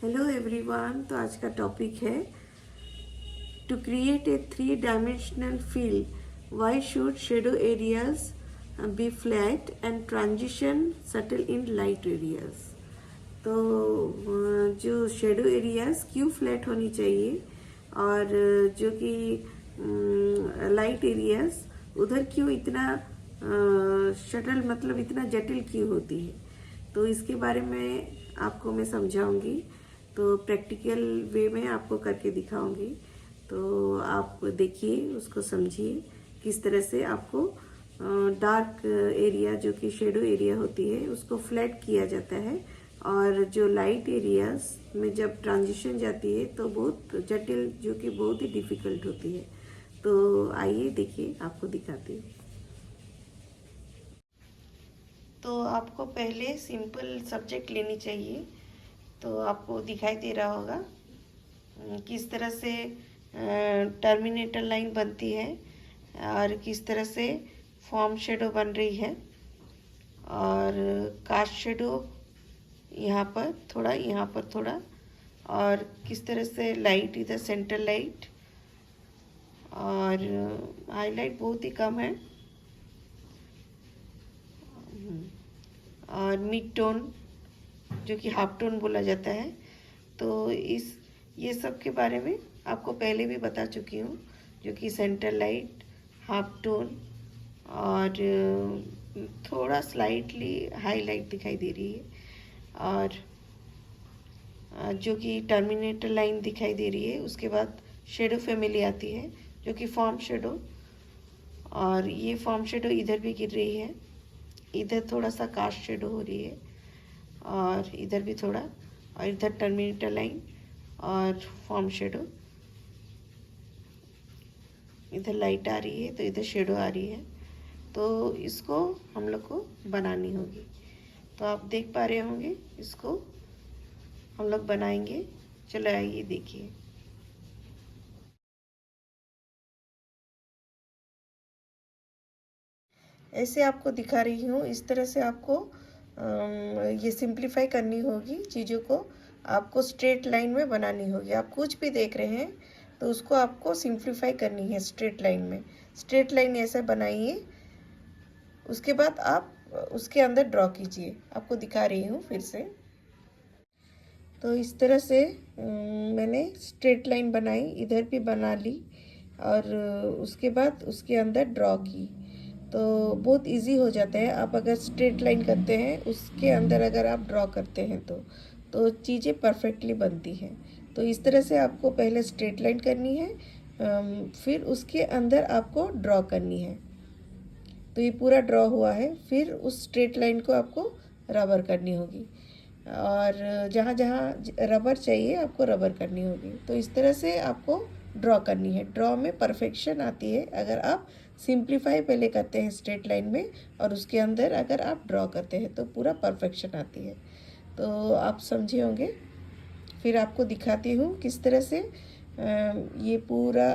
Hello everyone. तो आज का टॉपिक है to create a 3 dimensional feel why should shadow areas be flat and transition subtle in light areas. तो जो shadow areas क्यों flat होनी चाहिए और जो कि लाइट एरियाज उधर क्यों इतना शटल मतलब इतना जटिल क्यों होती है, तो इसके बारे में आपको मैं समझाऊंगी। तो प्रैक्टिकल वे में आपको करके दिखाऊंगी। तो आप देखिए, उसको समझिए किस तरह से आपको डार्क एरिया जो कि शेडो एरिया होती है उसको फ्लैट किया जाता है, और जो लाइट एरियाज में जब ट्रांजिशन जाती है तो बहुत जटिल, जो कि बहुत ही डिफ़िकल्ट होती है। तो आइए देखिए, आपको दिखाती हूँ। तो आपको पहले सिंपल सब्जेक्ट लेनी चाहिए। तो आपको दिखाई दे रहा होगा किस तरह से टर्मिनेटर लाइन बनती है और किस तरह से फॉर्म शेडो बन रही है, और कास्ट शेडो यहाँ पर थोड़ा, यहाँ पर थोड़ा, और किस तरह से लाइट इधर सेंटर लाइट और हाईलाइट बहुत ही कम है, और मिड टोन जो कि हाफ टोन बोला जाता है। तो ये सब के बारे में आपको पहले भी बता चुकी हूँ, जो कि सेंटर लाइट, हाफ टोन और थोड़ा स्लाइटली हाईलाइट दिखाई दे रही है, और जो कि टर्मिनेटर लाइन दिखाई दे रही है। उसके बाद शेडो फैमिली आती है जो कि फॉर्म शेडो, और ये फॉर्म शेडो इधर भी गिर रही है, इधर थोड़ा सा कास्ट शेडो हो रही है, और इधर भी थोड़ा, और इधर टर्मिनेटर लाइन और फॉर्म शेडो, इधर लाइट आ रही है तो इधर शेडो आ रही है। तो इसको हम लोग को बनानी होगी। तो आप देख पा रहे होंगे, इसको हम लोग बनाएंगे। चलो आइए देखिए। ऐसे आपको दिखा रही हूँ, इस तरह से आपको ये सिंप्लीफाई करनी होगी चीज़ों को। आपको स्ट्रेट लाइन में बनानी होगी। आप कुछ भी देख रहे हैं तो उसको आपको सिंप्लीफाई करनी है स्ट्रेट लाइन में। स्ट्रेट लाइन ऐसे बनाइए, उसके बाद आप उसके अंदर ड्रॉ कीजिए। आपको दिखा रही हूँ फिर से। तो इस तरह से मैंने स्ट्रेट लाइन बनाई, इधर भी बना ली, और उसके बाद उसके अंदर ड्रॉ की। तो बहुत इजी हो जाता है। आप अगर स्ट्रेट लाइन करते हैं, उसके अंदर अगर आप ड्रॉ करते हैं तो चीज़ें परफेक्टली बनती हैं। तो इस तरह से आपको पहले स्ट्रेट लाइन करनी है, फिर उसके अंदर आपको ड्रॉ करनी है। तो ये पूरा ड्रॉ हुआ है, फिर उस स्ट्रेट लाइन को आपको रबर करनी होगी, और जहाँ जहाँ रबर चाहिए आपको रबर करनी होगी। तो इस तरह से आपको ड्रॉ करनी है। ड्रॉ में परफेक्शन आती है अगर आप सिंप्लीफाई पहले करते हैं स्ट्रेट लाइन में, और उसके अंदर अगर आप ड्रॉ करते हैं तो पूरा परफेक्शन आती है। तो आप समझे होंगे। फिर आपको दिखाती हूँ किस तरह से ये पूरा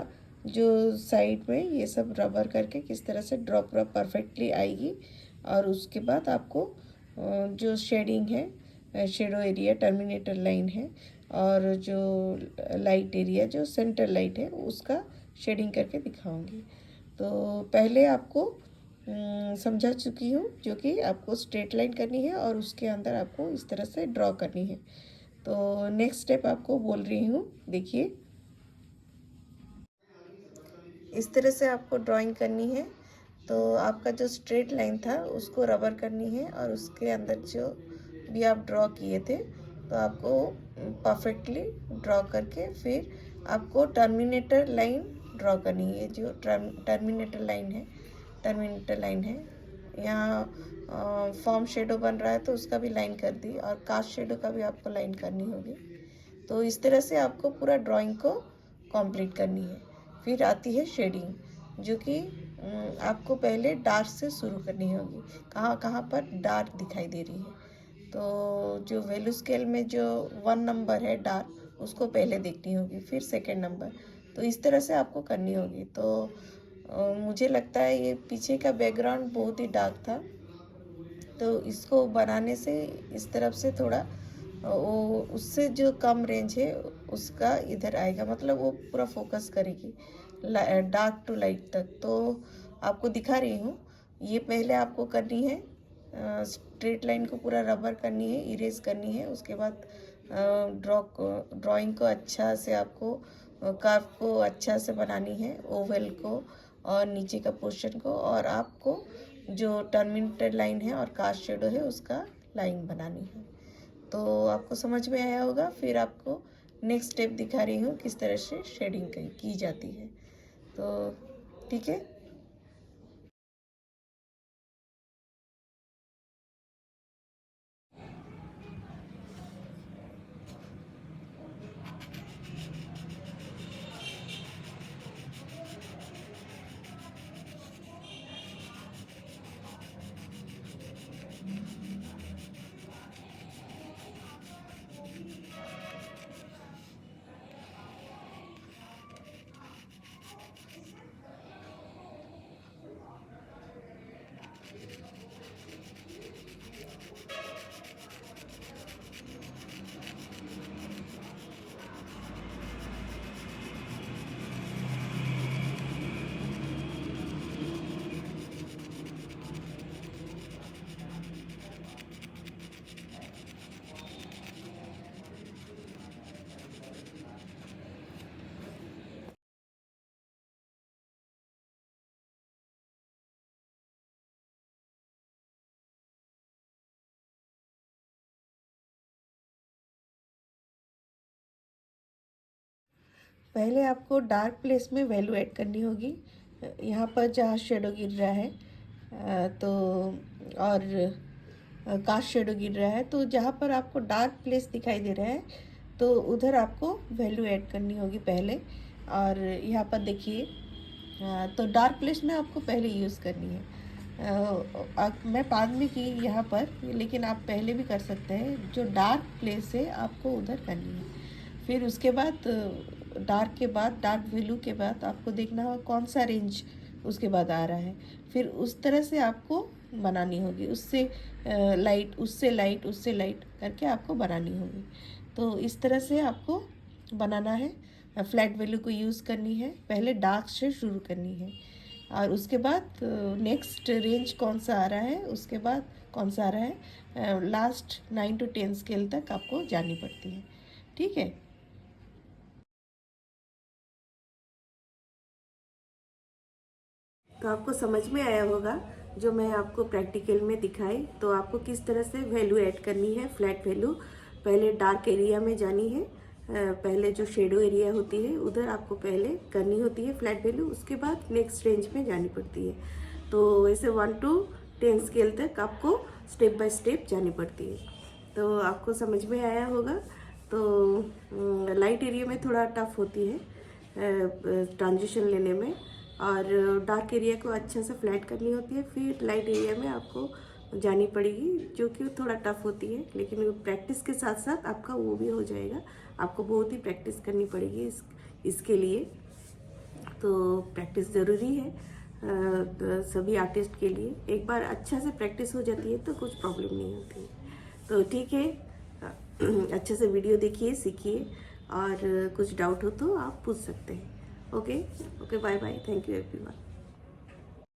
जो साइड में ये सब रबर करके किस तरह से ड्रॉ पूरा परफेक्टली आएगी। और उसके बाद आपको जो शेडिंग है, शेडो एरिया टर्मिनेटर लाइन है, और जो लाइट एरिया जो सेंटर लाइट है उसका शेडिंग करके दिखाऊंगी। तो पहले आपको समझा चुकी हूँ, जो कि आपको स्ट्रेट लाइन करनी है और उसके अंदर आपको इस तरह से ड्रॉ करनी है। तो नेक्स्ट स्टेप आपको बोल रही हूँ, देखिए। इस तरह से आपको ड्राइंग करनी है। तो आपका जो स्ट्रेट लाइन था उसको रबर करनी है, और उसके अंदर जो भी आप ड्रॉ किए थे तो आपको परफेक्टली ड्रॉ करके फिर आपको टर्मिनेटर लाइन ड्रॉ करनी है। जो टर्मिनेटर लाइन है, टर्मिनेटर लाइन है यहाँ फॉर्म शेडो बन रहा है तो उसका भी लाइन कर दी, और कास्ट शेडो का भी आपको लाइन करनी होगी। तो इस तरह से आपको पूरा ड्राइंग को कंप्लीट करनी है। फिर आती है शेडिंग, जो कि आपको पहले डार्क से शुरू करनी होगी। कहाँ कहाँ पर डार्क दिखाई दे रही है, तो जो वैल्यू स्केल में जो 1 नंबर है डार्क, उसको पहले देखनी होगी, फिर सेकंड नंबर। तो इस तरह से आपको करनी होगी। तो मुझे लगता है ये पीछे का बैकग्राउंड बहुत ही डार्क था, तो इसको बनाने से इस तरफ से थोड़ा वो उससे जो कम रेंज है उसका इधर आएगा, मतलब वो पूरा फोकस करेगी डार्क टू लाइट तक। तो आपको दिखा रही हूँ, ये पहले आपको करनी है, स्ट्रेट लाइन को पूरा रबर करनी है, इरेज करनी है। उसके बाद ड्राइंग को अच्छा से आपको कर्व को अच्छा से बनानी है, ओवल को और नीचे का पोर्शन को, और आपको जो टर्मिनेटेड लाइन है और कास्ट शेडो है उसका लाइन बनानी है। तो आपको समझ में आया होगा। फिर आपको नेक्स्ट स्टेप दिखा रही हूँ किस तरह से शेडिंग की जाती है। तो ठीक है। पहले आपको डार्क प्लेस में वैल्यू ऐड करनी होगी, यहाँ पर जहाँ शेडो गिर रहा है तो और कास्ट शेडो गिर रहा है, तो जहाँ पर आपको डार्क प्लेस दिखाई दे रहा है तो उधर आपको वैल्यू ऐड करनी होगी पहले। और यहाँ पर देखिए, तो डार्क प्लेस में आपको पहले यूज़ करनी है। मैं बाद में की यहाँ पर, लेकिन आप पहले भी कर सकते हैं। जो डार्क प्लेस है आपको उधर करनी है। फिर उसके बाद डार्क के बाद, डार्क वैल्यू के बाद आपको देखना होगा कौन सा रेंज उसके बाद आ रहा है। फिर उस तरह से आपको बनानी होगी, उससे लाइट, उससे लाइट, उससे लाइट करके आपको बनानी होगी। तो इस तरह से आपको बनाना है। फ्लैट वैल्यू को यूज़ करनी है, पहले डार्क से शुरू करनी है और उसके बाद नेक्स्ट रेंज कौन सा आ रहा है, उसके बाद कौन सा आ रहा है, लास्ट 9 to 10 स्केल तक आपको जानी पड़ती है। ठीक है। तो आपको समझ में आया होगा जो मैं आपको प्रैक्टिकल में दिखाई। तो आपको किस तरह से वैल्यू ऐड करनी है, फ्लैट वैल्यू पहले डार्क एरिया में जानी है, पहले जो शेडो एरिया होती है उधर आपको पहले करनी होती है फ्लैट वैल्यू, उसके बाद नेक्स्ट रेंज में जानी पड़ती है। तो वैसे 1 to 10 स्केल तक आपको स्टेप बाय स्टेप जानी पड़ती है। तो आपको समझ में आया होगा। तो लाइट एरिया में थोड़ा टफ होती है ट्रांजिशन लेने में, और डार्क एरिया को अच्छा से फ्लैट करनी होती है। फिर लाइट एरिया में आपको जानी पड़ेगी, जो कि थोड़ा टफ होती है, लेकिन प्रैक्टिस के साथ साथ आपका वो भी हो जाएगा। आपको बहुत ही प्रैक्टिस करनी पड़ेगी इसके लिए। तो प्रैक्टिस ज़रूरी है तो सभी आर्टिस्ट के लिए। एक बार अच्छा से प्रैक्टिस हो जाती है तो कुछ प्रॉब्लम नहीं होती है। तो ठीक है, अच्छे से वीडियो देखिए, सीखिए, और कुछ डाउट हो तो आप पूछ सकते हैं। Okay, bye bye, thank you everyone.